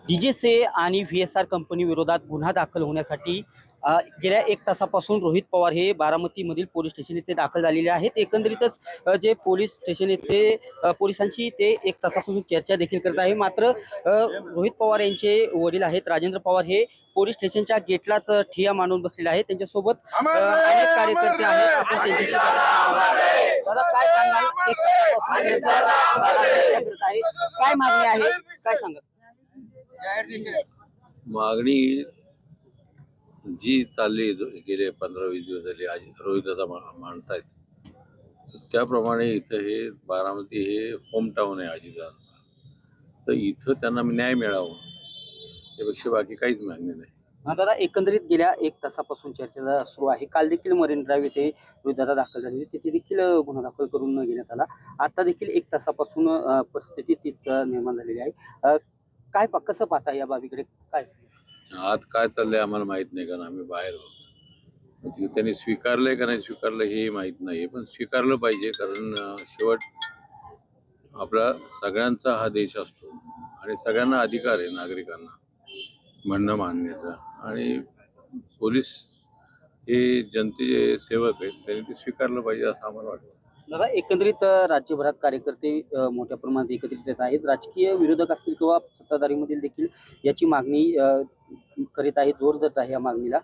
डीजेसे आणि व्हीएसआर कंपनी विरोधात गुन्हा दाखल होण्यासाठी गेल्या 1 तासापासून रोहित पवार हे बारामतीमधील पोलीस स्टेशन येथे दाखल झालेले आहेत। एकंदरीतच जे पोलीस स्टेशन येथे पोलिसांशी ते 1 तासापासून चर्चा देखील करत आहे। मात्र रोहित पवार यांचे वडील आहेत राजेंद्र पवार हे पोलीस स्टेशनच्या गेटलाच ठिय्या मांडून बसलेले आहेत। त्यांच्यासोबत अनेक कार्यकर्ते आहेत। आपण त्यांच्याशी दादा काय सांगाल? 1 तासापासून काय मागणी आहे, काय सांगाल? मागणी जी चालली गेले 15-20 दिवस झाले आज रोहितदादा मांडतायत, त्याप्रमाणे इथं हे बारामती हे होम टाऊन आहे अजितदादांचा, तर इथं त्यांना न्याय मिळावा त्यापेक्षा बाकी काहीच मागणी नाही। दादा एकंदरीत गेल्या 1 तासापासून चर्चा सुरू आहे। काल देखील मरीन ड्राईव्ह येथे रोहितदादा दाखल झाले, तिथे देखील गुन्हा दाखल करून घेण्यात आला। आता देखील 1 तासापासून परिस्थिती तीच निर्माण झालेली आहे। काय कसं पाहता या बाबीकडे, काय आज काय चाललंय आम्हाला माहित नाही, कारण आम्ही बाहेर आहोत। म्हणजे त्यांनी स्वीकारलंय का नाही स्वीकारलं हे माहित नाही, पण स्वीकारलं पाहिजे, कारण शेवट आपला सगळ्यांचा हा देश असतो आणि सगळ्यांना अधिकार आहे नागरिकांना म्हणणं मांडण्याचा, आणि पोलीस हे जनतेचे सेवक आहेत, त्यांनी ते स्वीकारलं पाहिजे असं आम्हाला वाटतं। दादा एकंदरीत राज्यभरात कार्यकर्ते मोठ्या प्रमाणात एकत्रित येत आहेत। राजकीय विरोधक असतील किंवा सत्ताधारीमधील देखील याची मागणी करीत आहे, जोर धरत आहे या मागणीला।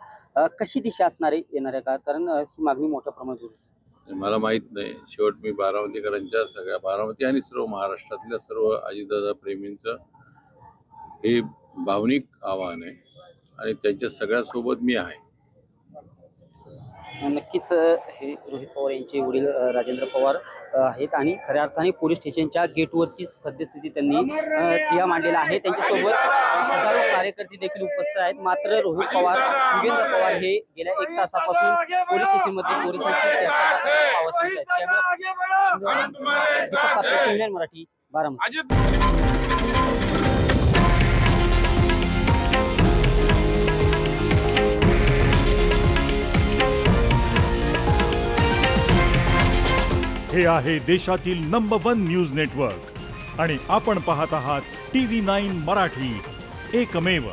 कशी दिशा असणार आहे येणाऱ्या काळात, कारण ही मागणी मोठ्या प्रमाणात होती? मला माहित नाही, शेवट मी बारामतीकरांच्या सगळ्या बारामती आणि सर्व महाराष्ट्रातल्या सर्व अजितदादा प्रेमींचं हे भावनिक आव्हान आहे आणि त्यांच्या सगळ्यासोबत मी आहे। नक्कीच हे रोहित पवार यांचे वडील राजेंद्र पवार आहेत आणि खऱ्या अर्थाने पोलीस स्टेशनच्या गेटवरती सद्यस्थिती त्यांनी ठिय्या मांडलेला आहे। त्यांच्यासोबत हजारो कार्यकर्ते देखील उपस्थित आहेत। मात्र रोहित पवार युगेंद्र पवार हे गेल्या 1 तासापासून पोलीस स्टेशनमध्ये पोलिसांची चर्चा मराठी बारामती। हे आहे देशातील नंबर 1 न्यूज नेटवर्क आणि आपण पाहत आहात TV9 मराठी, एकमेव।